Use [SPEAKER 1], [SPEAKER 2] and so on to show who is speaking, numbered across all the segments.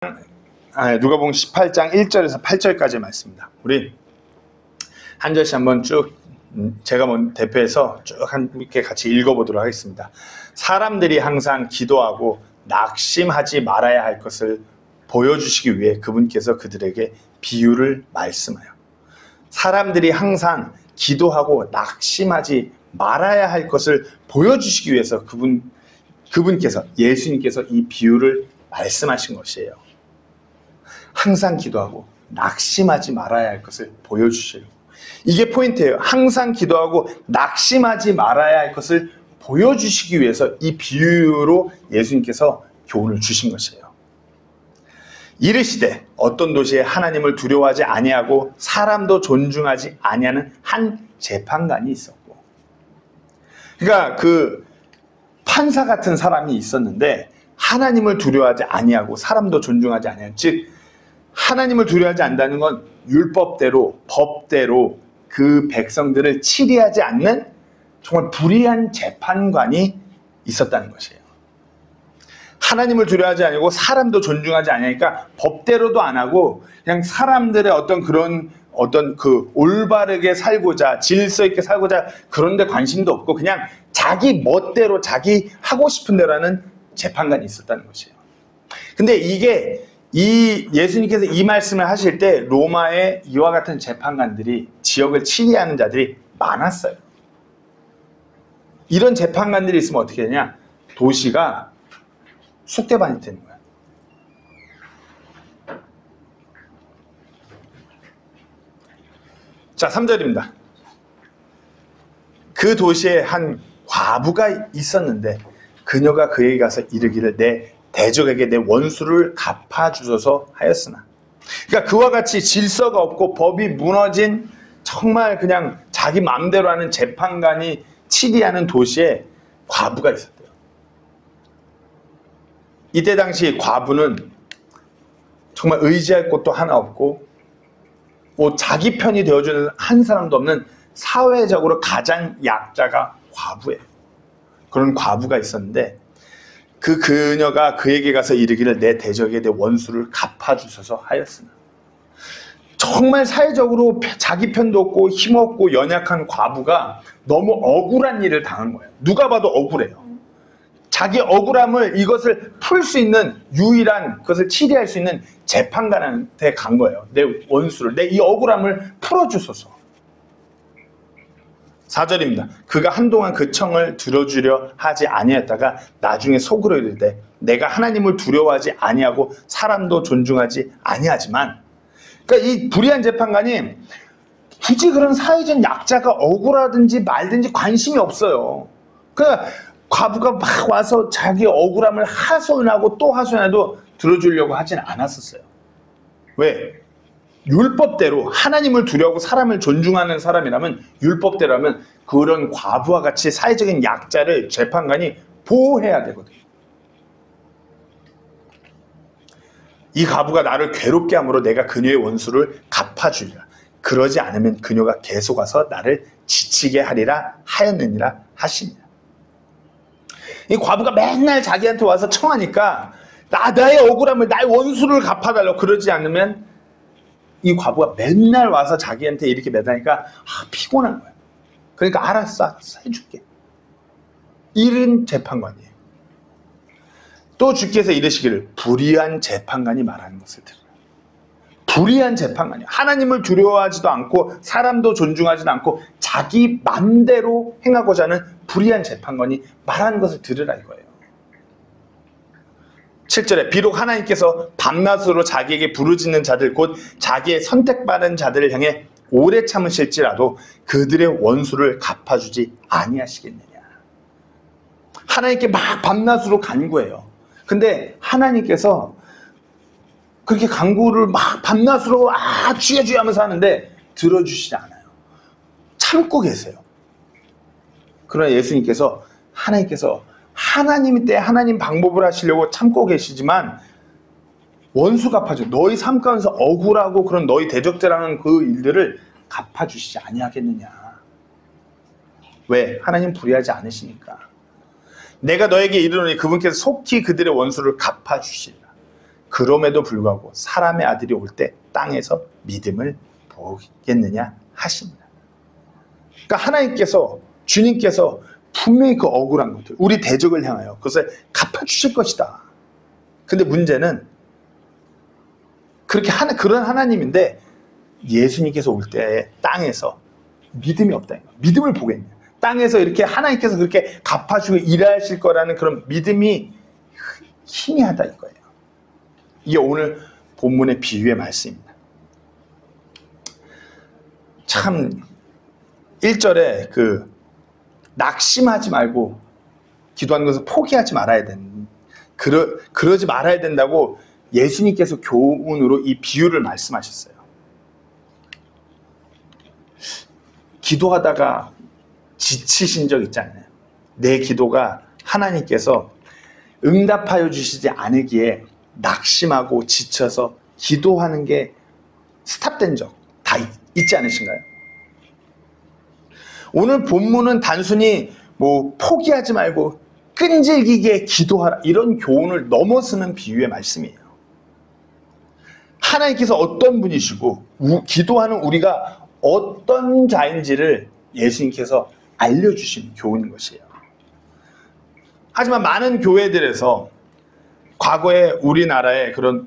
[SPEAKER 1] 누가복음 18장 1절에서 8절까지의 말씀입니다. 우리 한 절씩 한번 쭉 제가 대표해서 쭉 함께 같이 읽어보도록 하겠습니다. 사람들이 항상 기도하고 낙심하지 말아야 할 것을 보여주시기 위해 그분께서 그들에게 비유를 말씀하여. 사람들이 항상 기도하고 낙심하지 말아야 할 것을 보여주시기 위해서 그분께서, 예수님께서 이 비유를 말씀하신 것이에요. 항상 기도하고 낙심하지 말아야 할 것을 보여주시려고. 이게 포인트예요. 항상 기도하고 낙심하지 말아야 할 것을 보여주시기 위해서 이 비유로 예수님께서 교훈을 주신 것이에요. 이르시되 어떤 도시에 하나님을 두려워하지 아니하고 사람도 존중하지 아니하는 한 재판관이 있었고. 그러니까 그 판사 같은 사람이 있었는데 하나님을 두려워하지 아니하고 사람도 존중하지 아니하는, 즉 하나님을 두려워하지 않는다는 건 율법대로 법대로 그 백성들을 치리하지 않는 정말 불의한 재판관이 있었다는 것이에요. 하나님을 두려워하지 않고 사람도 존중하지 않으니까 법대로도 안 하고 그냥 사람들의 어떤 그 올바르게 살고자 질서 있게 살고자 그런 데 관심도 없고 그냥 자기 멋대로 자기 하고 싶은 대로 하는 재판관이 있었다는 것이에요. 근데 이게 예수님께서 이 말씀을 하실 때 로마의 이와 같은 재판관들이, 지역을 치리하는 자들이 많았어요. 이런 재판관들이 있으면 어떻게 되냐? 도시가 쑥대밭이 되는 거야. 자, 3절입니다. 그 도시에 한 과부가 있었는데 그녀가 그에게 가서 이르기를 내 대적에게 내 원수를 갚아주소서 하였으나. 그러니까 그와 같이 질서가 없고 법이 무너진 정말 그냥 자기 마음대로 하는 재판관이 치리하는 도시에 과부가 있었대요. 이때 당시 과부는 정말 의지할 곳도 하나 없고 자기 편이 되어주는 한 사람도 없는 사회적으로 가장 약자가 과부예요. 그런 과부가 있었는데 그녀가 그에게 가서 이르기를 내 대적에게 내 원수를 갚아주소서 하였으나. 정말 사회적으로 자기 편도 없고 힘없고 연약한 과부가 너무 억울한 일을 당한 거예요. 누가 봐도 억울해요. 자기 억울함을, 이것을 풀 수 있는 유일한, 그것을 치리할 수 있는 재판관한테 간 거예요. 내 원수를, 내 이 억울함을 풀어주소서. 4절입니다. 그가 한동안 그 청을 들어주려 하지 아니했다가 나중에 속으로 이르되 내가 하나님을 두려워하지 아니하고 사람도 존중하지 아니하지만. 그러니까 이 불의한 재판관이 굳이 그런 사회적 약자가 억울하든지 말든지 관심이 없어요. 그러니까 과부가 막 와서 자기 억울함을 하소연하고 또 하소연해도 들어주려고 하진 않았었어요. 왜? 율법대로 하나님을 두려워하고 사람을 존중하는 사람이라면, 율법대로라면 그런 과부와 같이 사회적인 약자를 재판관이 보호해야 되거든요. 이 과부가 나를 괴롭게 함으로 내가 그녀의 원수를 갚아주리라. 그러지 않으면 그녀가 계속 와서 나를 지치게 하리라 하였느니라 하시니라. 이 과부가 맨날 자기한테 와서 청하니까 나의 억울함을, 나의 원수를 갚아달라고. 그러지 않으면 이 과부가 맨날 와서 자기한테 이렇게 매다니까 피곤한 거야. 그러니까 알았어 해줄게. 이런 재판관이에요. 또 주께서 이르시기를 불의한 재판관이 말하는 것을 들으라. 불의한 재판관이에요. 하나님을 두려워하지도 않고 사람도 존중하지도 않고 자기 맘대로 행하고자 하는 불의한 재판관이 말하는 것을 들으라 이거예요. 7절에 비록 하나님께서 밤낮으로 자기에게 부르짖는 자들 곧 자기의 선택받은 자들을 향해 오래 참으실지라도 그들의 원수를 갚아주지 아니하시겠느냐. 하나님께 막 밤낮으로 간구해요. 근데 하나님께서 그렇게 간구를 막 밤낮으로 주여 주여 하면서 하는데 들어주시지 않아요. 참고 계세요. 그러나 예수님께서, 하나님 때 하나님 방법을 하시려고 참고 계시지만 원수 갚아줘. 너희 삶 가운데서 억울하고 그런 너희 대적들하는 그 일들을 갚아주시지 아니하겠느냐. 왜? 하나님 불의하지 않으시니까. 내가 너에게 이르노니 그분께서 속히 그들의 원수를 갚아주시리라. 그럼에도 불구하고 사람의 아들이 올 때 땅에서 믿음을 보겠느냐 하십니다. 그러니까 하나님께서, 주님께서 분명히 그 억울한 것들, 우리 대적을 향하여 그것을 갚아주실 것이다. 근데 문제는 그렇게 그런 하나님인데 예수님께서 올 때 땅에서 믿음이 없다. 믿음을 보겠냐. 땅에서 이렇게 하나님께서 그렇게 갚아주고 일하실 거라는 그런 믿음이 희미하다 이거예요. 이게 오늘 본문의 비유의 말씀입니다. 참 1절에 낙심하지 말고 기도하는 것을 포기하지 말아야 되는, 그러지 말아야 된다고 예수님께서 교훈으로 이 비유를 말씀하셨어요. 기도하다가 지치신 적 있잖아요. 내 기도가 하나님께서 응답하여 주시지 않으기에 낙심하고 지쳐서 기도하는 게 스탑된 적 다 있지 않으신가요? 오늘 본문은 단순히 포기하지 말고 끈질기게 기도하라 이런 교훈을 넘어서는 비유의 말씀이에요. 하나님께서 어떤 분이시고 기도하는 우리가 어떤 자인지를 예수님께서 알려주신 교훈인 것이에요. 하지만 많은 교회들에서 과거에 우리나라의 그런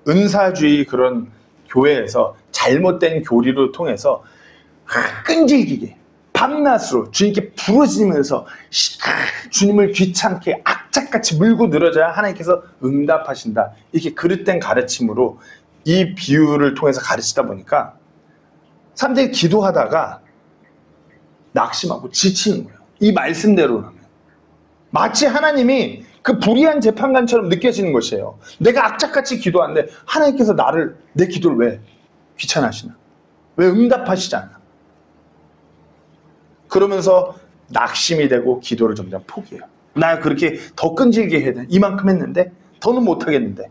[SPEAKER 1] 은사주의 그런 교회에서 잘못된 교리를 통해서 끈질기게 밤낮으로 주님께 부르짖으면서 주님을 귀찮게 악착같이 물고 늘어져야 하나님께서 응답하신다. 이렇게 그릇된 가르침으로 이 비유를 통해서 가르치다 보니까 사람들이 기도하다가 낙심하고 지치는 거예요. 이 말씀대로라면. 마치 하나님이 그 불의한 재판관처럼 느껴지는 것이에요. 내가 악착같이 기도하는데 하나님께서 내 기도를 왜 귀찮아하시나? 왜 응답하시지 않나? 그러면서 낙심이 되고 기도를 점점 포기해요. 나 그렇게 더 끈질게 해야 돼. 이만큼 했는데 더는 못하겠는데.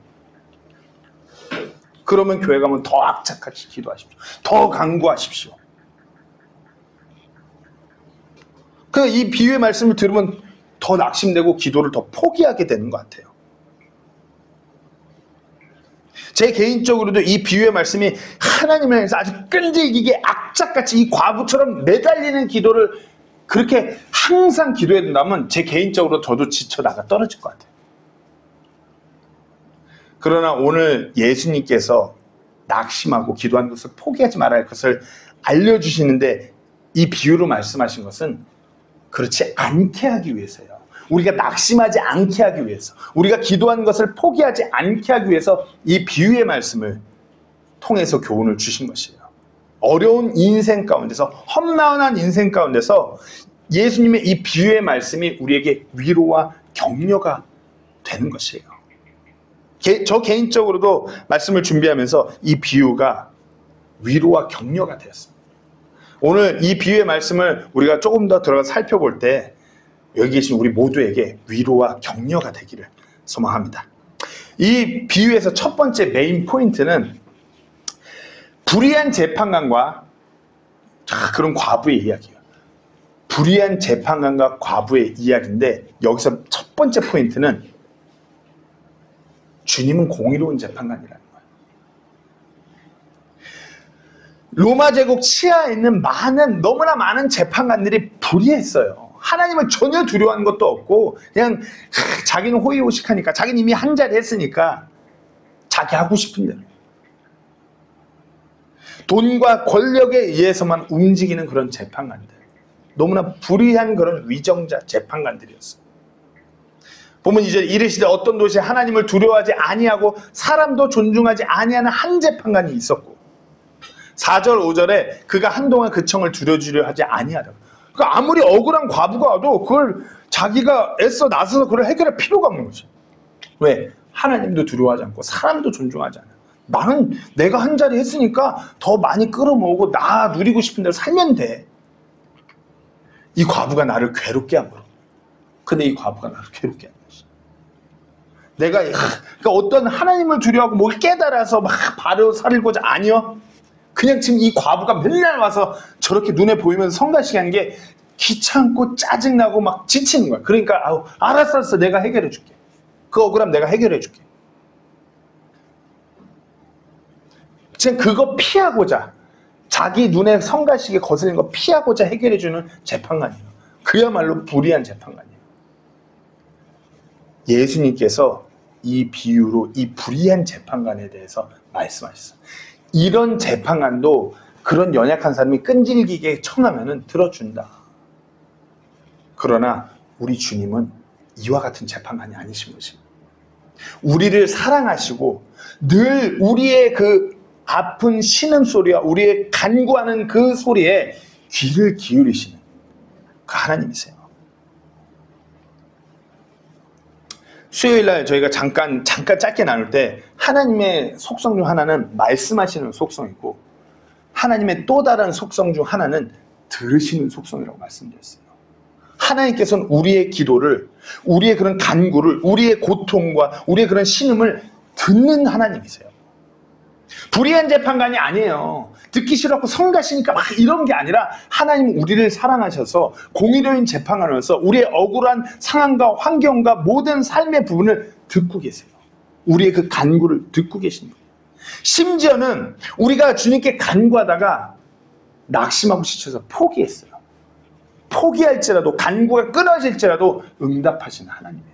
[SPEAKER 1] 그러면 교회 가면 더 악착같이 기도하십시오. 더 간구하십시오. 이 비유의 말씀을 들으면 더 낙심되고 기도를 더 포기하게 되는 것 같아요. 제 개인적으로도 이 비유의 말씀이 하나님을 향해서 아주 끈질기게 악착같이 이 과부처럼 매달리는 기도를 그렇게 항상 기도해야 된다면 제 개인적으로 저도 지쳐 나가 떨어질 것 같아요. 그러나 오늘 예수님께서 낙심하고 기도하는 것을 포기하지 말아야 할 것을 알려주시는데 이 비유로 말씀하신 것은 그렇지 않게 하기 위해서요. 우리가 낙심하지 않게 하기 위해서, 우리가 기도하는 것을 포기하지 않게 하기 위해서 이 비유의 말씀을 통해서 교훈을 주신 것이에요. 어려운 인생 가운데서, 험난한 인생 가운데서 예수님의 이 비유의 말씀이 우리에게 위로와 격려가 되는 것이에요. 저 개인적으로도 말씀을 준비하면서 이 비유가 위로와 격려가 되었습니다. 오늘 이 비유의 말씀을 우리가 조금 더 들어가 살펴볼 때 여기 계신 우리 모두에게 위로와 격려가 되기를 소망합니다. 이 비유에서 첫 번째 메인 포인트는 불의한 재판관과 그런 과부의 이야기예요. 불의한 재판관과 과부의 이야기인데 여기서 첫 번째 포인트는 주님은 공의로운 재판관이라는 거예요. 로마 제국 치하에 있는 너무나 많은 재판관들이 불의했어요. 하나님을 전혀 두려워하는 것도 없고 그냥 자기는 호의호식하니까 자기는 이미 한 자리 했으니까 자기 하고 싶은 대로 돈과 권력에 의해서만 움직이는 그런 재판관들, 너무나 불의한 그런 위정자 재판관들이었어요. 보면 이제 이르시되 어떤 도시에 하나님을 두려워하지 아니하고 사람도 존중하지 아니하는 한 재판관이 있었고 4절 5절에 그가 한동안 그 청을 두려주려 하지 아니하다고. 그러니까 아무리 억울한 과부가 와도 그걸 자기가 애써 나서서 그걸 해결할 필요가 없는 거죠. 왜? 하나님도 두려워하지 않고 사람도 존중하지 않아요. 나는 내가 한 자리 했으니까 더 많이 끌어모으고 나 누리고 싶은 대로 살면 돼. 이 과부가 나를 괴롭게 한 거예요. 근데 이 과부가 나를 괴롭게 한 거죠. 그러니까 어떤 하나님을 두려워하고 뭘 깨달아서 막 바로 살고자 아니요. 그냥 지금 이 과부가 맨날 와서 저렇게 눈에 보이면서 성가시게 하는 게 귀찮고 짜증나고 막 지치는 거야. 그러니까 알았어 내가 해결해 줄게. 그 억울함 내가 해결해 줄게. 지금 그거 피하고자, 자기 눈에 성가시게 거슬리는 거 피하고자 해결해주는 재판관이에요. 그야말로 불의한 재판관이에요. 예수님께서 이 비유로 이 불의한 재판관에 대해서 말씀하셨어요. 이런 재판관도 그런 연약한 사람이 끈질기게 청하면 들어준다. 그러나 우리 주님은 이와 같은 재판관이 아니신 것입니다. 우리를 사랑하시고 늘 우리의 그 아픈 신음소리와 우리의 간구하는 그 소리에 귀를 기울이시는 그 하나님이세요. 수요일날 저희가 잠깐 짧게 나눌 때 하나님의 속성 중 하나는 말씀하시는 속성이고 하나님의 또 다른 속성 중 하나는 들으시는 속성이라고 말씀드렸어요. 하나님께서는 우리의 기도를, 우리의 그런 간구를, 우리의 고통과 우리의 그런 신음을 듣는 하나님이세요. 불의한 재판관이 아니에요. 듣기 싫어하고 성가시니까 막 이런 게 아니라 하나님은 우리를 사랑하셔서 공의로운 재판관으로서 우리의 억울한 상황과 환경과 모든 삶의 부분을 듣고 계세요. 우리의 그 간구를 듣고 계신 거예요. 심지어는 우리가 주님께 간구하다가 낙심하고 지쳐서 포기했어요. 포기할지라도 간구가 끊어질지라도 응답하시는 하나님이에요.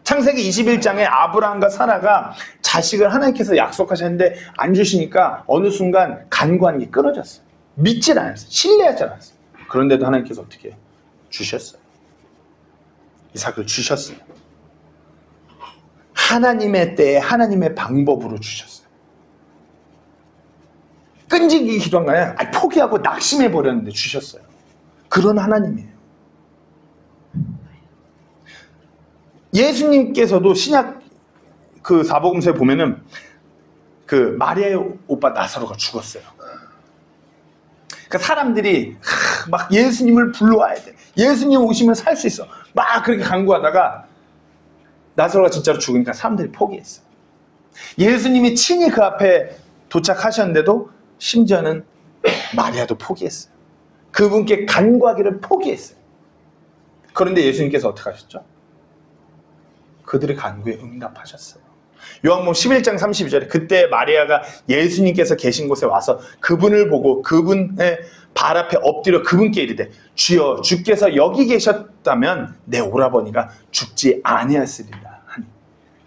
[SPEAKER 1] 창세기 21장에 아브라함과 사라가 자식을 하나님께서 약속하셨는데 안 주시니까 어느 순간 간구하는 게 끊어졌어요. 믿질 않았어요. 신뢰하지 않았어요. 그런데도 하나님께서 어떻게 주셨어요. 이삭을 주셨어요. 하나님의 때에 하나님의 방법으로 주셨어요. 끈질기게 기도한 거 아니라 포기하고 낙심해버렸는데 주셨어요. 그런 하나님이에요. 예수님께서도 신약 그 사복음서에 보면은 그 마리아의 오빠 나사로가 죽었어요. 그러니까 사람들이 막 예수님을 불러와야 돼. 예수님 오시면 살 수 있어. 막 그렇게 간구하다가 나사로가 진짜로 죽으니까 사람들이 포기했어요. 예수님이 친히 그 앞에 도착하셨는데도 심지어는 마리아도 포기했어요. 그분께 간구하기를 포기했어요. 그런데 예수님께서 어떻게 하셨죠? 그들의 간구에 응답하셨어요. 요한복음 11장 32절에 그때 마리아가 예수님께서 계신 곳에 와서 그분을 보고 그분의 발 앞에 엎드려 그분께 이르되 주여 주께서 여기 계셨다면 내 오라버니가 죽지 아니하였으리라 하니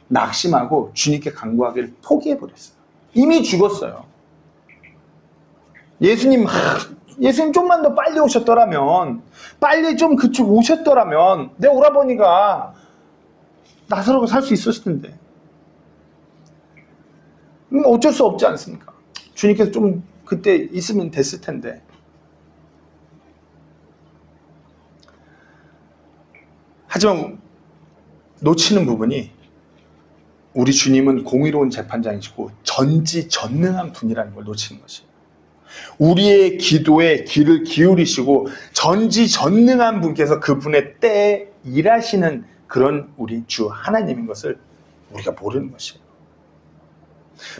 [SPEAKER 1] 낙심하고 주님께 간구하기를 포기해버렸어요. 이미 죽었어요. 예수님 좀만 더 빨리 오셨더라면, 빨리 좀 그쪽 오셨더라면 내 오라버니가 나사로가 살 수 있었을 텐데. 어쩔 수 없지 않습니까? 주님께서 좀 그때 있으면 됐을 텐데. 하지만 놓치는 부분이 우리 주님은 공의로운 재판장이시고 전지전능한 분이라는 걸 놓치는 것이에요. 우리의 기도에 귀를 기울이시고 전지전능한 분께서 그분의 때에 일하시는 그런 우리 주 하나님인 것을 우리가 모르는 것이에요.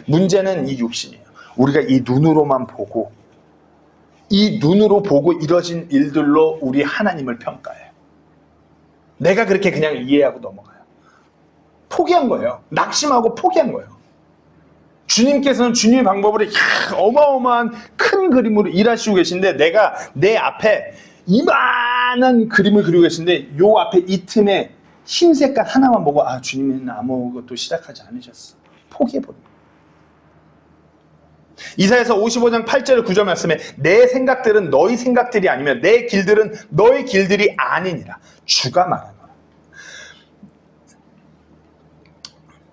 [SPEAKER 1] 문제는 이 육신이에요. 우리가 이 눈으로만 보고 이 눈으로 보고 이뤄진 일들로 우리 하나님을 평가해요. 내가 그렇게 그냥 이해하고 넘어가요. 포기한 거예요. 낙심하고 포기한 거예요. 주님께서는 주님의 방법으로 어마어마한 큰 그림으로 일하시고 계신데 내가 내 앞에 이만한 그림을 그리고 계신데 요 앞에 이 틈에 흰 색깔 하나만 보고 주님은 아무것도 시작하지 않으셨어. 포기해버립니다. 이사야서 55장 8절 9절 말씀에 내 생각들은 너희 생각들이 아니며 내 길들은 너희 길들이 아니니라. 주가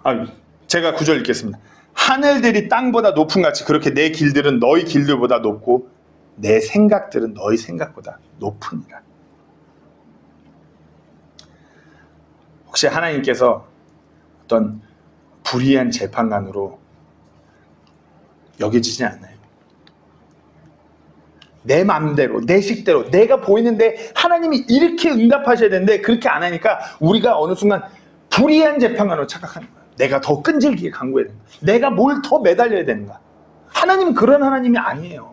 [SPEAKER 1] 말하노라. 제가 9절 읽겠습니다. 하늘들이 땅보다 높은 같이 그렇게 내 길들은 너희 길들보다 높고 내 생각들은 너희 생각보다 높으니라. 혹시 하나님께서 어떤 불의한 재판관으로 여겨지지 않나요? 내 마음대로 내 식대로 내가 보이는데 하나님이 이렇게 응답하셔야 되는데 그렇게 안 하니까 우리가 어느 순간 불의한 재판관으로 착각하는 거예요. 내가 더 끈질기게 간구해야 되는가? 내가 뭘 더 매달려야 되는가? 하나님은 그런 하나님이 아니에요.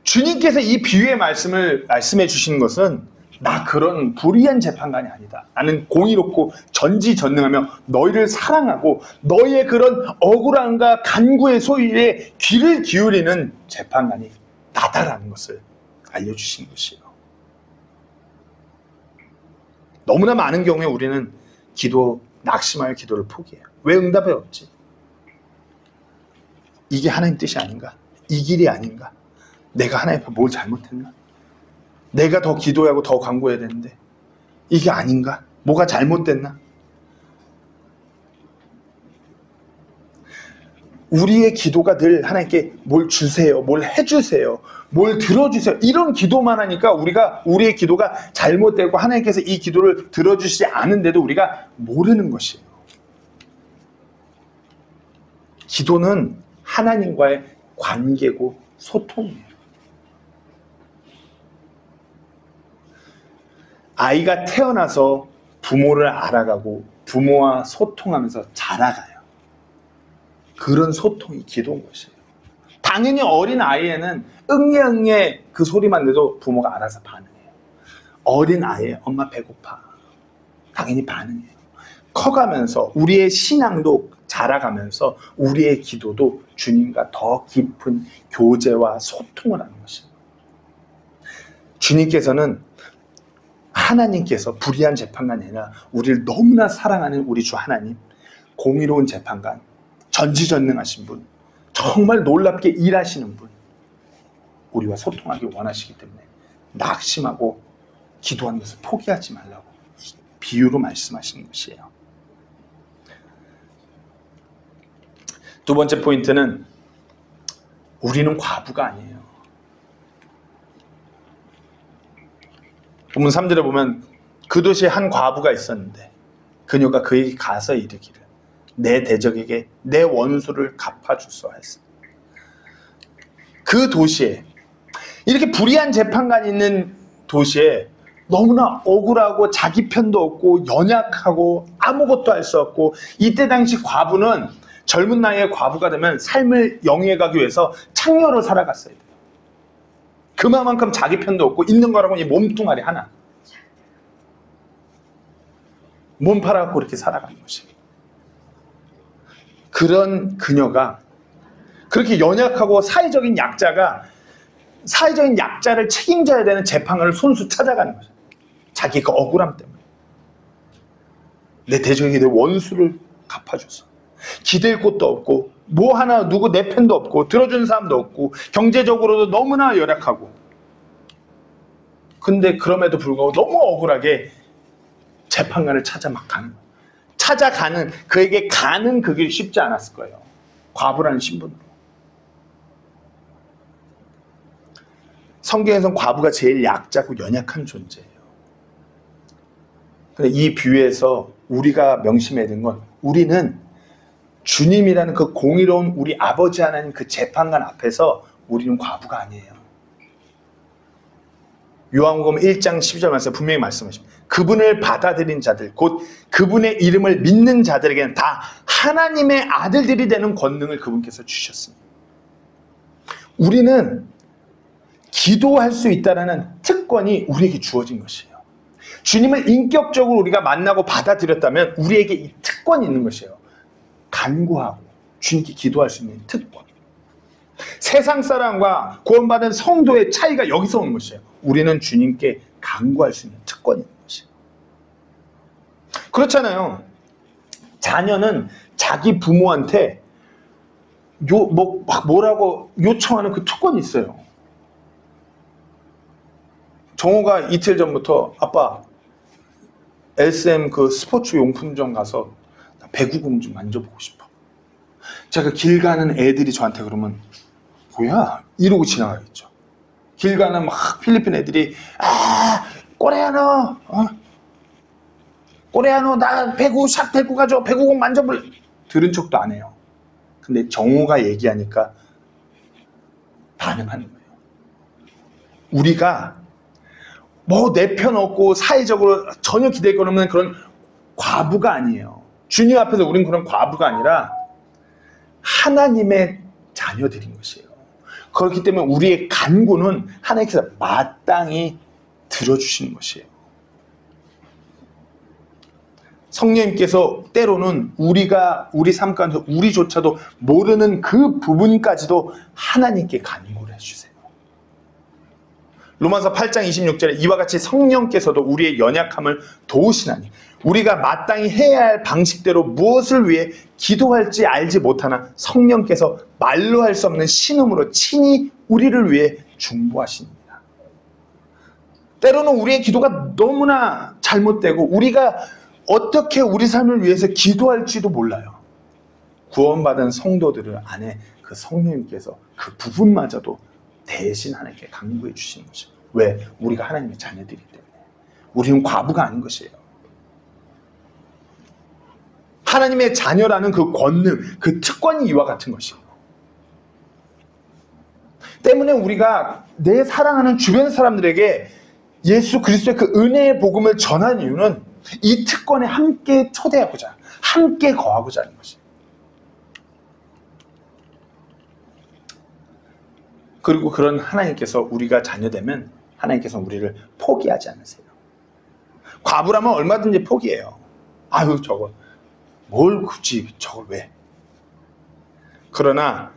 [SPEAKER 1] 주님께서 이 비유의 말씀을 말씀해 주시는 것은 나 그런 불의한 재판관이 아니다. 나는 공의롭고 전지전능하며 너희를 사랑하고 너희의 그런 억울함과 간구의 소리에 귀를 기울이는 재판관이 나다라는 것을 알려주신 것이에요. 너무나 많은 경우에 우리는 낙심하여 기도를 포기해요. 왜 응답이 없지? 이게 하나님 뜻이 아닌가? 이 길이 아닌가? 내가 하나님 앞에 뭘 잘못했나? 내가 더 기도하고 더 간구해야 되는데 이게 아닌가? 뭐가 잘못됐나? 우리의 기도가 늘 하나님께 뭘 주세요, 뭘 해주세요, 뭘 들어주세요, 이런 기도만 하니까 우리의 기도가 잘못되고 하나님께서 이 기도를 들어주시지 않은데도 우리가 모르는 것이에요. 기도는 하나님과의 관계고 소통이에요. 아이가 태어나서 부모를 알아가고 부모와 소통하면서 자라가요. 그런 소통이 기도인 것이에요. 당연히 어린 아이에는 응애 그 소리만 내도 부모가 알아서 반응해요. 어린 아이에 엄마 배고파. 당연히 반응해요. 커가면서 우리의 신앙도 자라가면서 우리의 기도도 주님과 더 깊은 교제와 소통을 하는 것이에요. 하나님께서 불의한 재판관이 아니라 우리를 너무나 사랑하는 우리 주 하나님, 공의로운 재판관, 전지전능하신 분, 정말 놀랍게 일하시는 분, 우리와 소통하기 원하시기 때문에 낙심하고 기도하는 것을 포기하지 말라고 이 비유로 말씀하시는 것이에요. 두 번째 포인트는 우리는 과부가 아니에요. 본문 3절에 보면 그 도시에 한 과부가 있었는데 그녀가 그에게 가서 이르기를 내 대적에게 내 원수를 갚아주소 하였습니다. 그 도시에 이렇게 불의한 재판관이 있는 도시에 너무나 억울하고 자기 편도 없고 연약하고 아무것도 할 수 없고, 이때 당시 과부는 젊은 나이에 과부가 되면 삶을 영위해가기 위해서 창녀로 살아갔어야 돼요. 그만큼 자기 편도 없고 있는 거라고 이 몸뚱아리 하나 몸 팔아갖고 이렇게 살아가는 것이에요. 그런 그녀가 그렇게 연약하고 사회적인 약자를 책임져야 되는 재판관을 손수 찾아가는 거죠. 자기 그 억울함 때문에. 내 대적에게 내 원수를 갚아줘서. 기댈 곳도 없고 뭐 하나 누구 내 편도 없고 들어주는 사람도 없고 경제적으로도 너무나 열악하고, 근데 그럼에도 불구하고 너무 억울하게 재판관을 찾아 막 가는 거예요. 찾아가는, 그에게 가는 그 길이 쉽지 않았을 거예요. 과부라는 신분으로. 성경에서는 과부가 제일 약자고 연약한 존재예요. 근데 이 비유에서 우리가 명심해야 되는 건, 우리는 주님이라는 그 공의로운 우리 아버지 하나님 그 재판관 앞에서 우리는 과부가 아니에요. 요한복음 1장 12절 말씀 분명히 말씀하십니다. 그분을 받아들인 자들, 곧 그분의 이름을 믿는 자들에게는 다 하나님의 아들들이 되는 권능을 그분께서 주셨습니다. 우리는 기도할 수 있다는 특권이 우리에게 주어진 것이에요. 주님을 인격적으로 우리가 만나고 받아들였다면 우리에게 이 특권이 있는 것이에요. 간구하고 주님께 기도할 수 있는 특권. 세상 사람과 구원받은 성도의 차이가 여기서 오는 것이에요. 우리는 주님께 간구할 수 있는 특권이 있는 것이에요. 그렇잖아요. 자녀는 자기 부모한테 뭐라고 요청하는 그 특권이 있어요. 정호가 이틀 전부터 아빠 SM 그 스포츠 용품점 가서 배구공 좀 만져보고 싶어. 제가 길 가는 애들이 저한테 그러면 뭐야? 이러고 지나가겠죠. 길 가는 막 필리핀 애들이 꼬레아노 꼬레아노 나 배구샵 데리고 가줘. 배구공 만져볼래. 들은 척도 안 해요. 근데 정호가 얘기하니까 반응하는 거예요. 우리가 뭐 내 편 없고 사회적으로 전혀 기댈 건 없는 그런 과부가 아니에요. 주님 앞에서 우리는 그런 과부가 아니라 하나님의 자녀들인 것이에요. 그렇기 때문에 우리의 간구는 하나님께서 마땅히 들어주시는 것이에요. 성령님께서 때로는 우리 삶 가운데 우리조차도 모르는 그 부분까지도 하나님께 간구를 해주세요. 로마서 8장 26절에 이와 같이 성령께서도 우리의 연약함을 도우시나니 우리가 마땅히 해야 할 방식대로 무엇을 위해 기도할지 알지 못하나 성령께서 말로 할 수 없는 신음으로 친히 우리를 위해 중보하십니다. 때로는 우리의 기도가 너무나 잘못되고 우리가 어떻게 우리 삶을 위해서 기도할지도 몰라요. 구원받은 성도들 안에 그 성령님께서 그 부분마저도 대신 하나님께 간구해 주시는 것이에요. 왜? 우리가 하나님의 자녀들이기 때문에. 우리는 과부가 아닌 것이에요. 하나님의 자녀라는 그 권능, 그 특권이 이와 같은 것이에요. 때문에 우리가 내 사랑하는 주변 사람들에게 예수 그리스도의 그 은혜의 복음을 전하는 이유는 이 특권에 함께 초대하고자, 함께 거하고자 하는 것이에요. 그리고 그런 하나님께서 우리가 자녀되면 하나님께서 우리를 포기하지 않으세요. 과부라면 얼마든지 포기해요. 아유 저거 뭘 굳이 저걸 왜. 그러나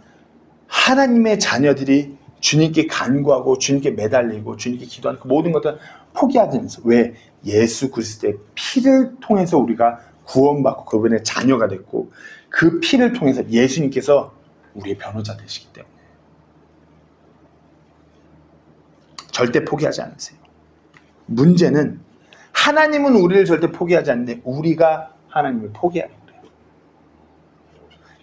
[SPEAKER 1] 하나님의 자녀들이 주님께 간구하고 주님께 매달리고 주님께 기도하는 그 모든 것들 포기하지 않으세요. 왜? 예수 그리스도의 피를 통해서 우리가 구원받고 그분의 자녀가 됐고 그 피를 통해서 예수님께서 우리의 변호자 되시기 때문에 절대 포기하지 않으세요. 문제는 하나님은 우리를 절대 포기하지 않는데 우리가 하나님을 포기하는 거예요.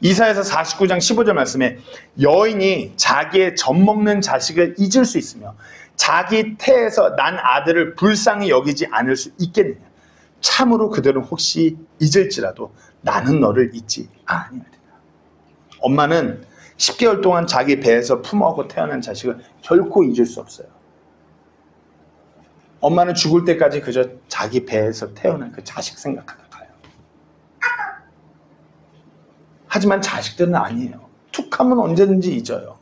[SPEAKER 1] 이사야서 49장 15절 말씀에 여인이 자기의 젖먹는 자식을 잊을 수 있으며 자기 태에서 난 아들을 불쌍히 여기지 않을 수 있겠느냐. 참으로 그들은 혹시 잊을지라도 나는 너를 잊지 아니하리라. 엄마는 10개월 동안 자기 배에서 품어하고 태어난 자식을 결코 잊을 수 없어요. 엄마는 죽을 때까지 그저 자기 배에서 태어난 그 자식 생각하다 가요. 하지만 자식들은 아니에요. 툭 하면 언제든지 잊어요.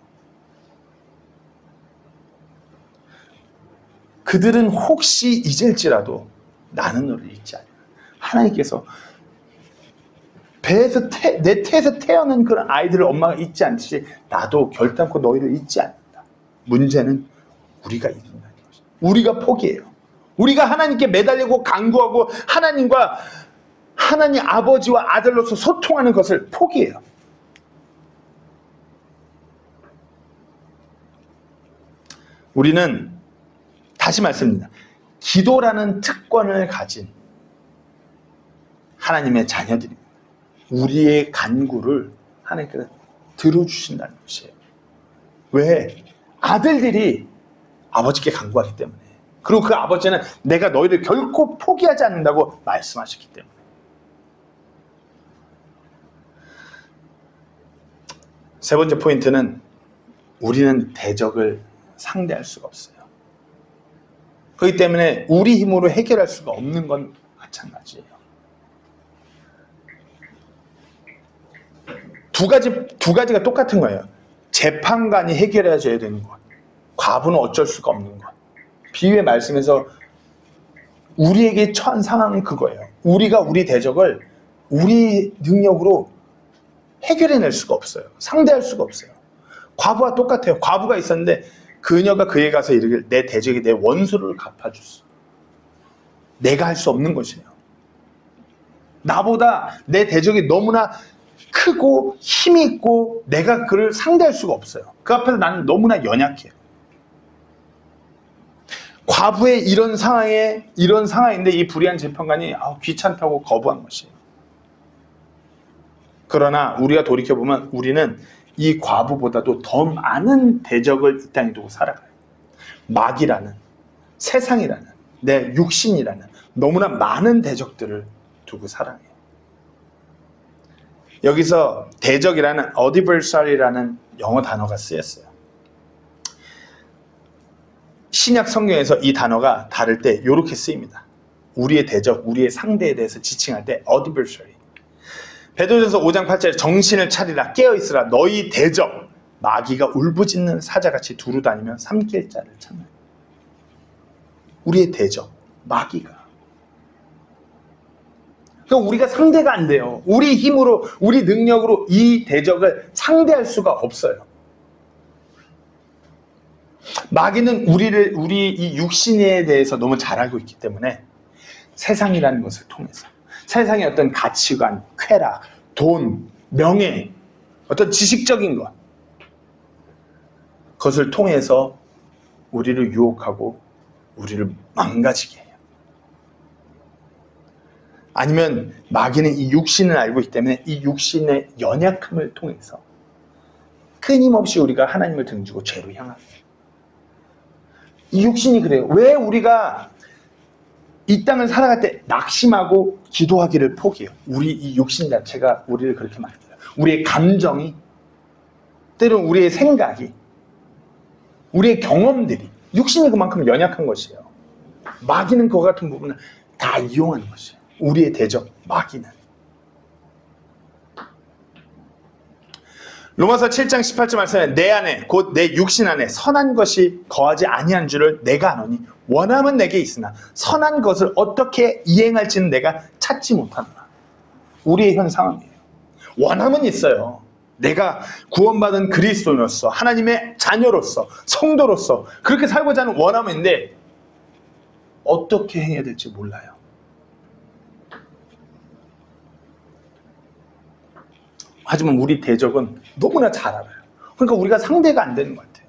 [SPEAKER 1] 그들은 혹시 잊을지라도 나는 너를 잊지 않아. 하나님께서 배에서 내 태에서 태어난 그런 아이들을 엄마가 잊지 않듯이 나도 결단코 너희를 잊지 않는다. 문제는 우리가 잊는다는 것이죠. 우리가 포기해요. 우리가 하나님께 매달리고 간구하고 하나님과 하나님 아버지와 아들로서 소통하는 것을 포기해요. 우리는 다시 말씀드립니다. 기도라는 특권을 가진 하나님의 자녀들입니다. 우리의 간구를 하나님께서 들어주신다는 것이에요. 왜? 아들들이 아버지께 간구하기 때문에. 그리고 그 아버지는 내가 너희를 결코 포기하지 않는다고 말씀하셨기 때문에. 세 번째 포인트는 우리는 대적을 상대할 수가 없어요. 그렇기 때문에 우리 힘으로 해결할 수가 없는 건 마찬가지예요. 두 가지가 똑같은 거예요. 재판관이 해결해줘야 되는 것, 과부는 어쩔 수가 없는 것. 비유의 말씀에서 우리에게 처한 상황은 그거예요. 우리가 우리 대적을 우리 능력으로 해결해낼 수가 없어요. 상대할 수가 없어요. 과부와 똑같아요. 과부가 있었는데 그녀가 그에 가서 이르길 내 대적이 내 원수를 갚아줬어. 내가 할 수 없는 것이에요. 나보다 내 대적이 너무나 크고 힘이 있고 내가 그를 상대할 수가 없어요. 그 앞에서 나는 너무나 연약해요. 과부의 이런 상황인데 이 불의한 재판관이 귀찮다고 거부한 것이에요. 그러나 우리가 돌이켜보면 우리는 이 과부보다도 더 많은 대적을 이 땅에 두고 살아가요. 마귀라는, 세상이라는, 내 육신이라는 너무나 많은 대적들을 두고 살아가요. 여기서 대적이라는 adversary라는 영어 단어가 쓰였어요. 신약 성경에서 이 단어가 다를 때 이렇게 쓰입니다. 우리의 대적, 우리의 상대에 대해서 지칭할 때 adversary. 베드로전서 5장 8절에 정신을 차리라 깨어있으라 너희 대적 마귀가 울부짖는 사자같이 두루 다니며 삼킬 자를 찾는. 우리의 대적, 마귀가. 그러니까 우리가 상대가 안 돼요. 우리 힘으로, 우리 능력으로 이 대적을 상대할 수가 없어요. 마귀는 우리 이 육신에 대해서 너무 잘 알고 있기 때문에 세상이라는 것을 통해서 세상의 어떤 가치관, 쾌락, 돈, 명예, 어떤 지식적인 것, 그것을 통해서 우리를 유혹하고 우리를 망가지게 해요. 아니면 마귀는 이 육신을 알고 있기 때문에 이 육신의 연약함을 통해서 끊임없이 우리가 하나님을 등지고 죄로 향합니다. 이 육신이 그래요. 왜 우리가 이 땅을 살아갈 때 낙심하고 기도하기를 포기해요? 우리 이 육신 자체가 우리를 그렇게 만들어요. 우리의 감정이, 때로는 우리의 생각이, 우리의 경험들이, 육신이 그만큼 연약한 것이에요. 마귀는 그와 같은 부분을 다 이용하는 것이에요. 우리의 대적 마귀는. 로마서 7장 18절 말씀에 내 안에 곧 내 육신 안에 선한 것이 거하지 아니한 줄을 내가 아노니 원함은 내게 있으나 선한 것을 어떻게 이행할지는 내가 찾지 못하노라. 우리의 현 상황이에요. 원함은 있어요. 내가 구원받은 그리스도인으로서 하나님의 자녀로서 성도로서 그렇게 살고자 하는 원함은 있는데 어떻게 해야 될지 몰라요. 하지만 우리 대적은 너무나 잘 알아요. 그러니까 우리가 상대가 안 되는 것 같아요.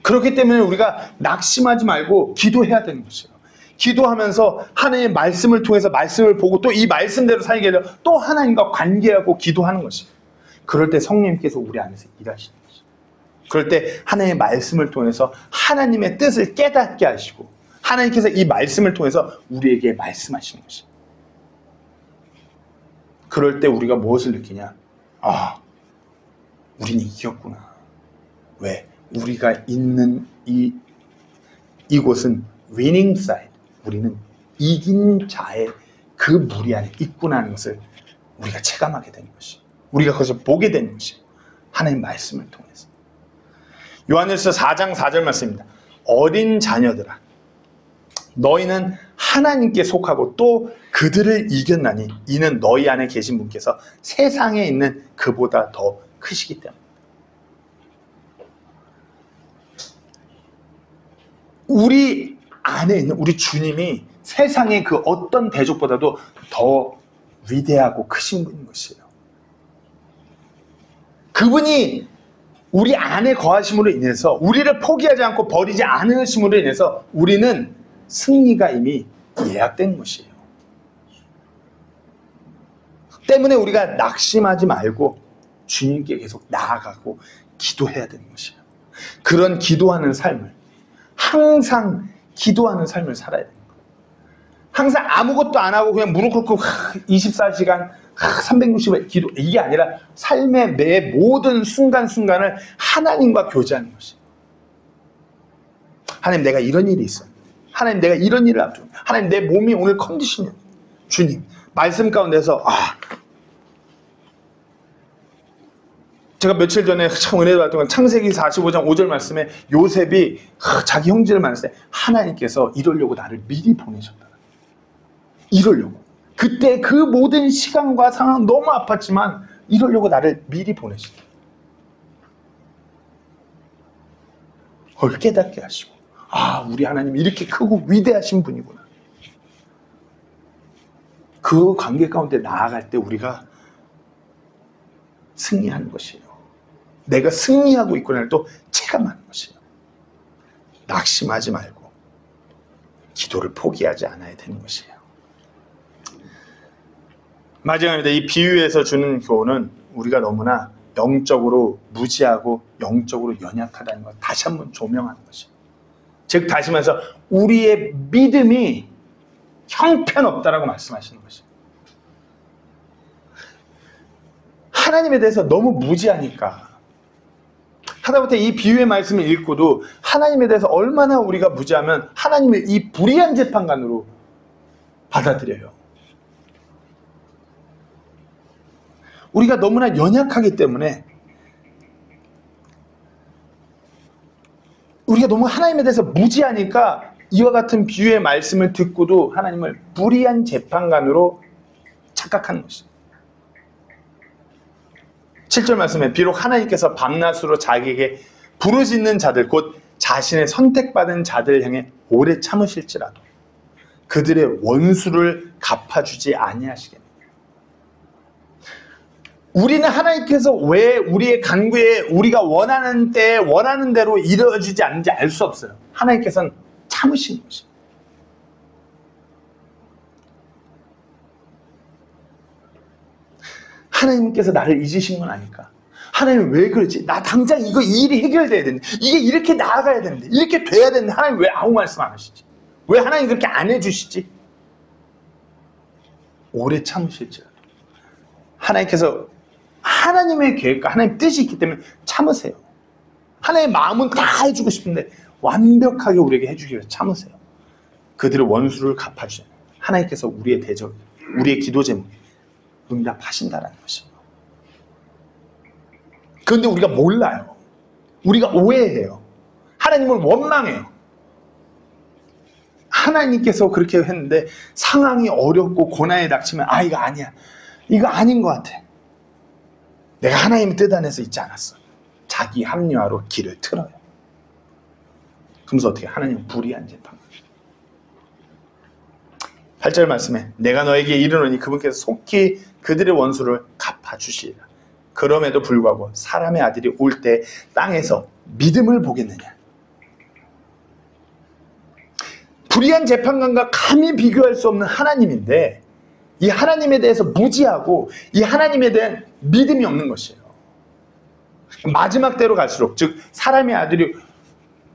[SPEAKER 1] 그렇기 때문에 우리가 낙심하지 말고 기도해야 되는 것이에요. 기도하면서 하나님의 말씀을 통해서 말씀을 보고 또 이 말씀대로 살게 되어 또 하나님과 관계하고 기도하는 것이에요. 그럴 때 성령님께서 우리 안에서 일하시는 것이에요. 그럴 때 하나님의 말씀을 통해서 하나님의 뜻을 깨닫게 하시고 하나님께서 이 말씀을 통해서 우리에게 말씀하시는 것이에요. 그럴 때 우리가 무엇을 느끼냐? 아, 우리는 이겼구나. 왜? 우리가 있는 이곳은 winning side. 우리는 이긴 자의 그 무리 안에 있구나 하는 것을 우리가 체감하게 되는 것이. 우리가 그것을 보게 되는 것이. 하나님의 말씀을 통해서. 요한일서 4장 4절 말씀입니다. 어린 자녀들아, 너희는 하나님께 속하고 또 그들을 이겼나니 이는 너희 안에 계신 분께서 세상에 있는 그보다 더 크시기 때문에. 우리 안에 있는 우리 주님이 세상의 그 어떤 대적보다도 더 위대하고 크신 분인 것이에요. 그분이 우리 안에 거하심으로 인해서 우리를 포기하지 않고 버리지 않으심으로 인해서 우리는 승리가 이미 예약된 것이에요. 때문에 우리가 낙심하지 말고 주님께 계속 나아가고 기도해야 되는 것이에요. 그런 기도하는 삶을, 항상 기도하는 삶을 살아야 돼요. 항상 아무것도 안 하고 그냥 무릎 꿇고 24시간 360일 기도, 이게 아니라 삶의 매 모든 순간순간을 하나님과 교제하는 것이에요. 하나님, 내가 이런 일이 있어요. 하나님, 내가 이런 일을 앞두고, 하나님, 내 몸이 오늘 컨디션이, 주님 말씀 가운데서 제가 며칠 전에 참 은혜 받았던 건 창세기 45장 5절 말씀에 요셉이 자기 형제를 만났을 때 하나님께서 이러려고 나를 미리 보내셨다. 이러려고. 그때 그 모든 시간과 상황 너무 아팠지만 이러려고 나를 미리 보내셨다. 그걸 깨닫게 하시고, 아, 우리 하나님 이렇게 크고 위대하신 분이구나. 그 관계 가운데 나아갈 때 우리가 승리하는 것이에요. 내가 승리하고 있구나를 또 체감하는 것이에요. 낙심하지 말고 기도를 포기하지 않아야 되는 것이에요. 마지막입니다. 이 비유에서 주는 교훈은 우리가 너무나 영적으로 무지하고 영적으로 연약하다는 것 다시 한번 조명하는 것이에요. 즉 다시 말해서 우리의 믿음이 형편없다라고 말씀하시는 것이에요. 하나님에 대해서 너무 무지하니까 하다못해 이 비유의 말씀을 읽고도 하나님에 대해서 얼마나 우리가 무지하면 하나님을 이 불의한 재판관으로 받아들여요. 우리가 너무나 연약하기 때문에 우리가 너무 하나님에 대해서 무지하니까 이와 같은 비유의 말씀을 듣고도 하나님을 불의한 재판관으로 착각하는 것이죠. 7절 말씀에 비록 하나님께서 밤낮으로 자기에게 부르짖는 자들 곧 자신의 선택받은 자들을 향해 오래 참으실지라도 그들의 원수를 갚아주지 아니하시겠느냐. 우리는 하나님께서 왜 우리의 간구에 우리가 원하는 때에 원하는 대로 이루어지지 않는지 알 수 없어요. 하나님께서는 참으신 것입니다. 하나님께서 나를 잊으신 건 아닐까? 하나님 왜 그러지? 나 당장 이 일이 해결돼야 되는데, 이게 이렇게 나아가야 되는데, 이렇게 돼야 되는데 하나님 왜 아무 말씀 안 하시지? 왜 하나님 그렇게 안 해주시지? 오래 참으실지라도 하나님께서 하나님의 계획과 하나님의 뜻이 있기 때문에 참으세요. 하나님의 마음은 다 해주고 싶은데 완벽하게 우리에게 해주기 위해서 참으세요. 그들의 원수를 갚아주세요. 하나님께서 우리의 대적, 우리의 기도 제목에 응답하신다는 것입니다. 그런데 우리가 몰라요. 우리가 오해해요. 하나님을 원망해요. 하나님께서 그렇게 했는데 상황이 어렵고 고난에 닥치면 이거 아니야. 이거 아닌 것 같아. 내가 하나님의 뜻 안에서 있지 않았어. 자기 합리화로 길을 틀어요. 그러면서 어떻게 하나님은 불의한 재판. 8절 말씀에 내가 너에게 이르노니 그분께서 속히 그들의 원수를 갚아주시리라. 그럼에도 불구하고 사람의 아들이 올 때 땅에서 믿음을 보겠느냐. 불의한 재판관과 감히 비교할 수 없는 하나님인데 이 하나님에 대해서 무지하고 이 하나님에 대한 믿음이 없는 것이에요. 마지막 때로 갈수록 즉 사람의 아들이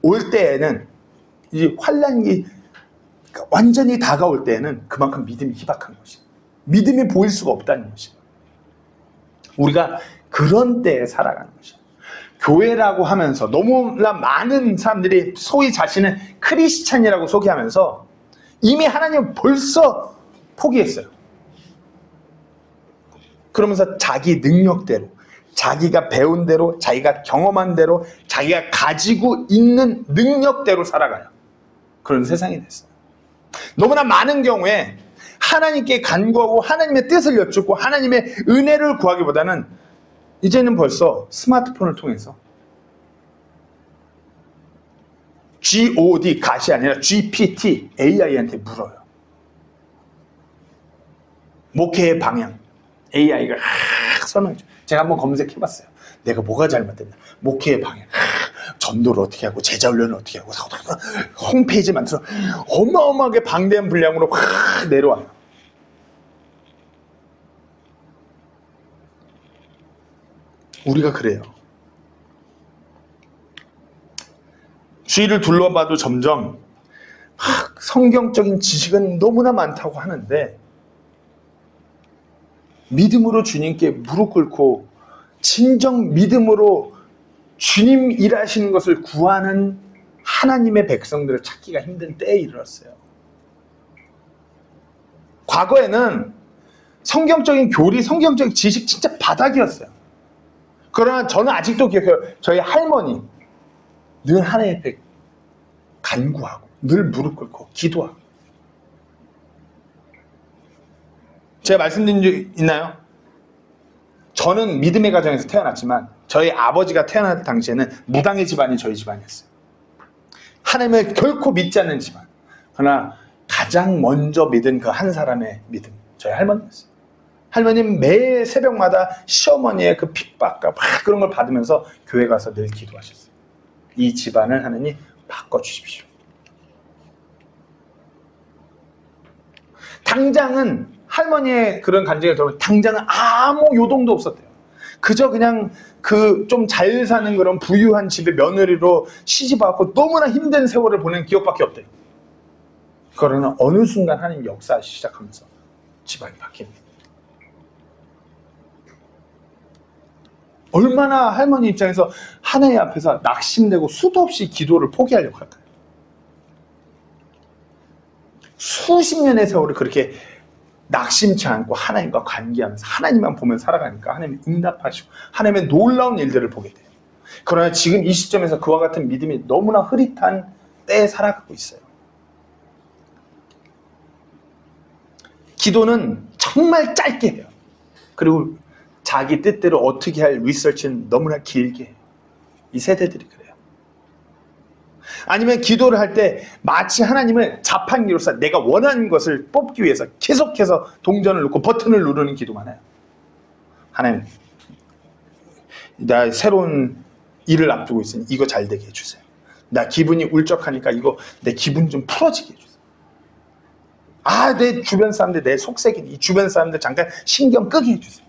[SPEAKER 1] 올 때에는 이 환난이 완전히 다가올 때에는 그만큼 믿음이 희박한 것이에요. 믿음이 보일 수가 없다는 것이에요. 우리가 그런 때에 살아가는 것이에요. 교회라고 하면서 너무나 많은 사람들이 소위 자신은 크리스찬이라고 소개하면서 이미 하나님을 벌써 포기했어요. 그러면서 자기 능력대로, 자기가 배운 대로, 자기가 경험한 대로, 자기가 가지고 있는 능력대로 살아가요. 그런 세상이 됐어요. 너무나 많은 경우에 하나님께 간구하고 하나님의 뜻을 여쭙고 하나님의 은혜를 구하기보다는 이제는 벌써 스마트폰을 통해서 GOD, 갓이 아니라 GPT, AI한테 물어요. 목회의 방향, AI가 설명해줘요. 제가 한번 검색해봤어요. 내가 뭐가 잘못됐나. 목회의 방향, 전도를 어떻게 하고 제자훈련을 어떻게 하고 홈페이지 만들어 어마어마하게 방대한 분량으로 내려와요. 우리가 그래요. 주위를 둘러봐도 점점 성경적인 지식은 너무나 많다고 하는데 믿음으로 주님께 무릎 꿇고 진정 믿음으로 주님 일하시는 것을 구하는 하나님의 백성들을 찾기가 힘든 때에 이르렀어요. 과거에는 성경적인 교리, 성경적인 지식 진짜 바닥이었어요. 그러나 저는 아직도 기억해요. 저희 할머니 늘 하나님 앞에 간구하고 늘 무릎 꿇고 기도하고. 제가 말씀드린 적 있나요? 저는 믿음의 가정에서 태어났지만 저희 아버지가 태어날 당시에는 무당의 집안이 저희 집안이었어요. 하나님을 결코 믿지 않는 집안. 그러나 가장 먼저 믿은 그 한 사람의 믿음, 저희 할머니였어요. 할머니는 매 새벽마다 시어머니의 그 핍박과 막 그런 걸 받으면서 교회 가서 늘 기도하셨어요. 이 집안을 하나님 바꿔주십시오. 당장은 할머니의 그런 간증을 들으면 당장은 아무 요동도 없었대요. 그저 그냥 그 좀 잘 사는 그런 부유한 집의 며느리로 시집와서 너무나 힘든 세월을 보낸 기억밖에 없대요. 그러나 어느 순간 하나님 역사하기 시작하면서 집안이 바뀝니다. 얼마나 할머니 입장에서 하나님 앞에서 낙심되고 수도 없이 기도를 포기하려고 할까요? 수십 년의 세월을 그렇게 낙심치 않고 하나님과 관계하면서 하나님만 보면 살아가니까 하나님이 응답하시고 하나님의 놀라운 일들을 보게 돼요. 그러나 지금 이 시점에서 그와 같은 믿음이 너무나 흐릿한 때에 살아가고 있어요. 기도는 정말 짧게 해요. 그리고 자기 뜻대로 어떻게 할 리서치는 너무나 길게 해요. 이 세대들이 그래요. 아니면 기도를 할 때 마치 하나님을 자판기로서 내가 원하는 것을 뽑기 위해서 계속해서 동전을 놓고 버튼을 누르는 기도만 해요. 하나님, 나 새로운 일을 앞두고 있으니 이거 잘 되게 해주세요. 나 기분이 울적하니까 이거 내 기분 좀 풀어지게 해주세요. 아, 내 주변 사람들, 내 속색이 이 주변 사람들 잠깐 신경 끄게 해주세요.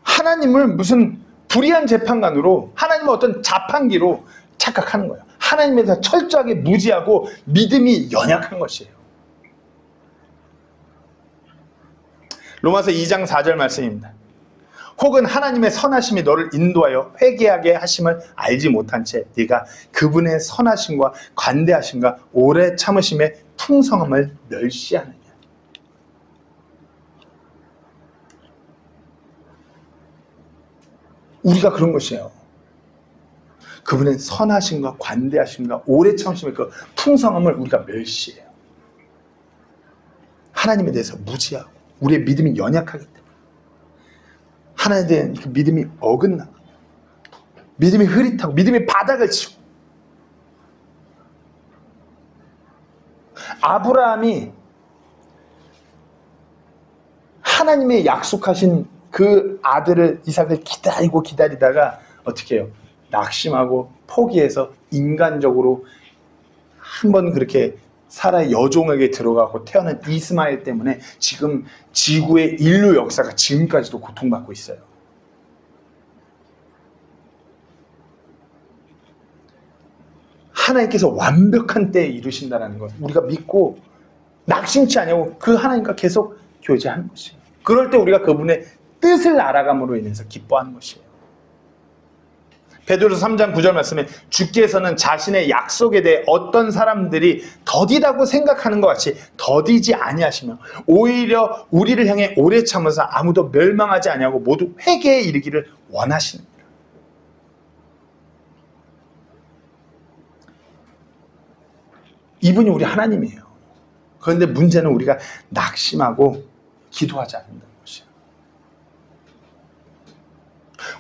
[SPEAKER 1] 하나님을 무슨 불의한 재판관으로, 하나님을 어떤 자판기로 착각하는 거예요. 하나님에 대해서 철저하게 무지하고 믿음이 연약한 것이에요. 로마서 2장 4절 말씀입니다. 혹은 하나님의 선하심이 너를 인도하여 회개하게 하심을 알지 못한 채 네가 그분의 선하심과 관대하심과 오래 참으심의 풍성함을 멸시하느냐. 우리가 그런 것이에요. 그분의 선하심과 관대하심과 오래 참으심의 그 풍성함을 우리가 멸시해요. 하나님에 대해서 무지하고 우리의 믿음이 연약하기 때문에 하나님에 대한 그 믿음이 어긋나고 믿음이 흐릿하고 믿음이 바닥을 치고, 아브라함이 하나님의 약속하신 그 아들을 이삭을 기다리다가 어떻게 해요? 낙심하고 포기해서 인간적으로 한번 그렇게 사라의 여종에게 들어가고 태어난 이스마엘 때문에 지금 지구의 인류 역사가 지금까지도 고통받고 있어요. 하나님께서 완벽한 때에 이루신다는 것, 우리가 믿고 낙심치 않냐고 그 하나님과 계속 교제하는 것이에요. 그럴 때 우리가 그분의 뜻을 알아감으로 인해서 기뻐하는 것이에요. 베드로서 3장 9절 말씀에 주께서는 자신의 약속에 대해 어떤 사람들이 더디다고 생각하는 것 같이 더디지 아니하시며 오히려 우리를 향해 오래 참으사 아무도 멸망하지 아니하고 모두 회개에 이르기를 원하시느니라. 이분이 우리 하나님이에요. 그런데 문제는 우리가 낙심하고 기도하지 않는다는 것이에요.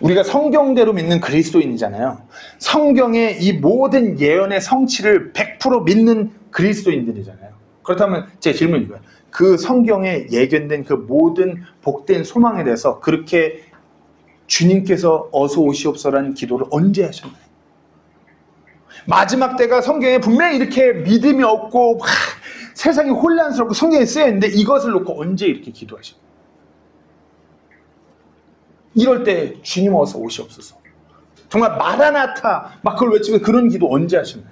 [SPEAKER 1] 우리가 성경대로 믿는 그리스도인이잖아요. 성경의 이 모든 예언의 성취를 100% 믿는 그리스도인들이잖아요. 그렇다면 제 질문이 이거예요. 그 성경에 예견된 그 모든 복된 소망에 대해서 그렇게 주님께서 어서 오시옵소라는 기도를 언제 하셨나요? 마지막 때가 성경에 분명히 이렇게 믿음이 없고 세상이 혼란스럽고 성경에 쓰여있는데 이것을 놓고 언제 이렇게 기도하셨나요? 이럴 때 주님 어서 오시옵소서. 정말 마라나타 막 그걸 외치면 그런 기도 언제 하셨나요?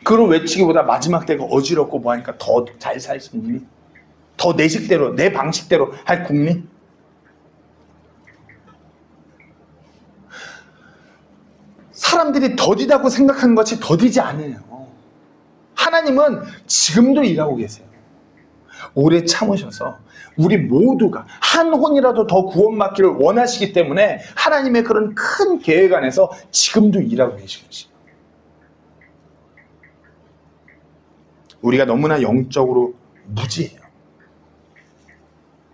[SPEAKER 1] 그걸 외치기보다 마지막 때가 어지럽고 뭐하니까 더 잘 살 국리? 더 내 식대로 내 방식대로 할 국리? 사람들이 더디다고 생각하는 것이 더디지 않아요. 하나님은 지금도 일하고 계세요. 오래 참으셔서 우리 모두가 한 혼이라도 더 구원받기를 원하시기 때문에 하나님의 그런 큰 계획 안에서 지금도 일하고 계신 것이에요. 우리가 너무나 영적으로 무지해요.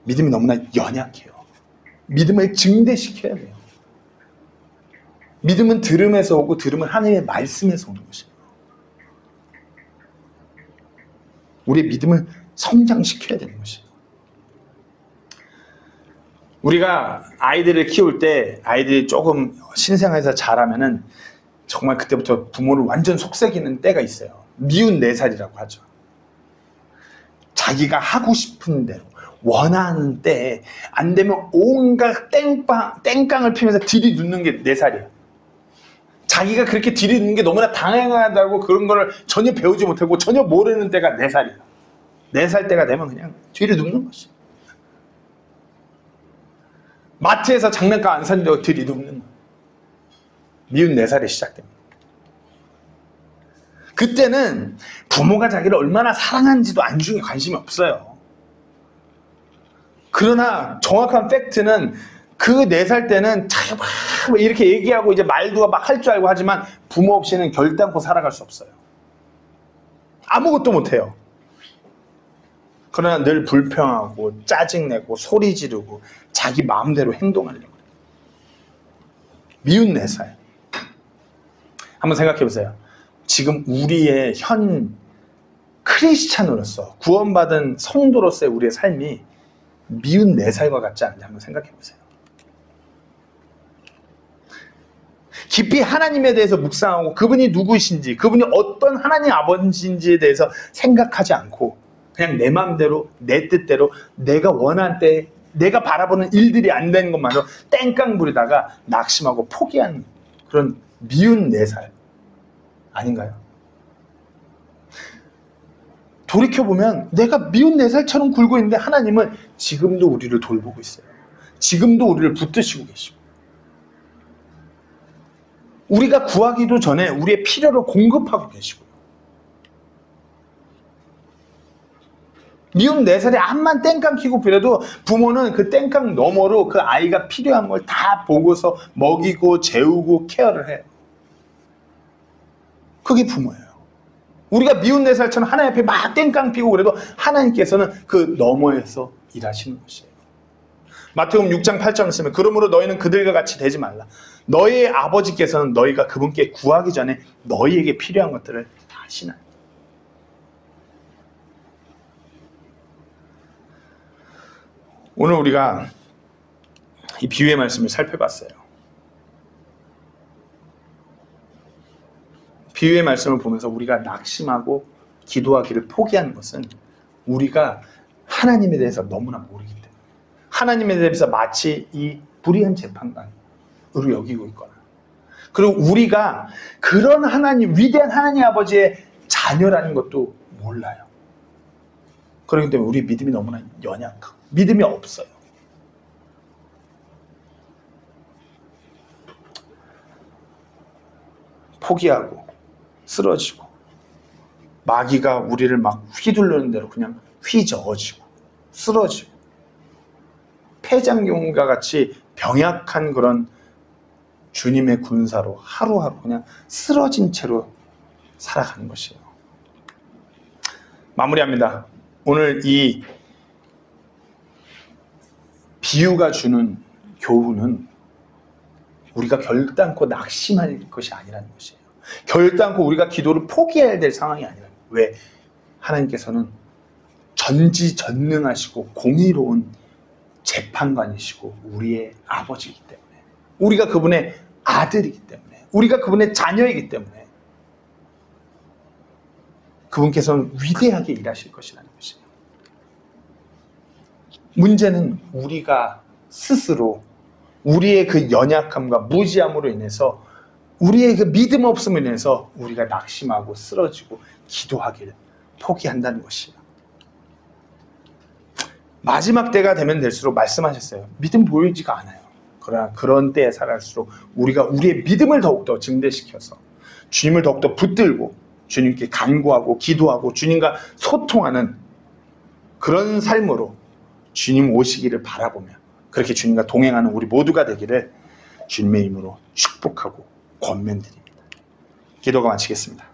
[SPEAKER 1] 믿음이 너무나 연약해요. 믿음을 증대시켜야 돼요. 믿음은 들음에서 오고 들음은 하나님의 말씀에서 오는 것이에요. 우리의 믿음을 성장시켜야 되는 것이에요. 우리가 아이들을 키울 때 아이들이 조금 신생아에서 자라면은 정말 그때부터 부모를 완전 속삭이는 때가 있어요. 미운 4살이라고 하죠. 자기가 하고 싶은 대로 원하는 때에 안 되면 온갖 땡깡을 피면서 들이눕는 게 4살이에요. 자기가 그렇게 들이눕는 게 너무나 당연하다고 그런 거를 전혀 배우지 못하고 전혀 모르는 때가 4살이에요. 4살 때가 되면 그냥 뒤를 눕는 것이. 마트에서 장난감 안 산다고 들이눕는 미운 4살에 시작됩니다. 그때는 부모가 자기를 얼마나 사랑하는지도 안중에 관심이 없어요. 그러나 정확한 팩트는 그 4살 때는 참 막 이렇게 얘기하고 이제 말도 막 할 줄 알고 하지만 부모 없이는 결단코 살아갈 수 없어요. 아무것도 못해요. 그러나 늘 불평하고 짜증내고 소리 지르고 자기 마음대로 행동하려고 해요. 미운 4살. 한번 생각해 보세요. 지금 우리의 현 크리스찬으로서 구원받은 성도로서의 우리의 삶이 미운 4살과 같지 않은지 한번 생각해 보세요. 깊이 하나님에 대해서 묵상하고 그분이 누구이신지, 그분이 어떤 하나님 아버지인지에 대해서 생각하지 않고 그냥 내 마음대로, 내 뜻대로, 내가 원하는 때에 내가 바라보는 일들이 안 되는 것만으로 땡깡 부리다가 낙심하고 포기한 그런 미운 4살 아닌가요? 돌이켜보면 내가 미운 4살처럼 굴고 있는데 하나님은 지금도 우리를 돌보고 있어요. 지금도 우리를 붙드시고 계시고, 우리가 구하기도 전에 우리의 필요를 공급하고 계시고요. 미운 4살이 암만 땡깡 키고 그래도 부모는 그 땡깡 너머로 그 아이가 필요한 걸 다 보고서 먹이고 재우고 케어를 해요. 그게 부모예요. 우리가 미운 4살처럼 하나님 앞에 막 땡깡 피고 그래도 하나님께서는 그 너머에서 일하시는 것이에요. 마태복음 6장 8절 말씀에 그러므로 너희는 그들과 같이 되지 말라. 너희의 아버지께서는 너희가 그분께 구하기 전에 너희에게 필요한 것들을 다 아시나니. 오늘 우리가 이 비유의 말씀을 살펴봤어요. 비유의 말씀을 보면서 우리가 낙심하고 기도하기를 포기하는 것은 우리가 하나님에 대해서 너무나 모르기 때문에, 하나님에 대해서 마치 이 불의한 재판관으로 여기고 있거나, 그리고 우리가 그런 하나님, 위대한 하나님 아버지의 자녀라는 것도 몰라요. 그렇기 때문에 우리 믿음이 너무나 연약하고 믿음이 없어요. 포기하고 쓰러지고 마귀가 우리를 막 휘두르는 대로 그냥 휘저어지고 쓰러지고 폐장경과 같이 병약한 그런 주님의 군사로 하루하루 그냥 쓰러진 채로 살아가는 것이에요. 마무리합니다. 오늘 이 비유가 주는 교훈은 우리가 결단코 낙심할 것이 아니라는 것이에요. 결단코 우리가 기도를 포기해야 될 상황이 아니라는 거예요. 왜? 하나님께서는 전지전능하시고 공의로운 재판관이시고 우리의 아버지이기 때문에, 우리가 그분의 아들이기 때문에, 우리가 그분의 자녀이기 때문에 그분께서는 위대하게 일하실 것이라는 것이에요. 문제는 우리가 스스로 우리의 그 연약함과 무지함으로 인해서, 우리의 그 믿음 없음으로 인해서 우리가 낙심하고 쓰러지고 기도하기를 포기한다는 것이에요. 마지막 때가 되면 될수록 말씀하셨어요. 믿음 보이지가 않아요. 그러나 그런 때에 살아갈수록 우리가 우리의 믿음을 더욱더 증대시켜서 주님을 더욱더 붙들고 주님께 간구하고 기도하고 주님과 소통하는 그런 삶으로 주님 오시기를 바라보며 그렇게 주님과 동행하는 우리 모두가 되기를 주님의 이름으로 축복하고 권면드립니다. 기도가 마치겠습니다.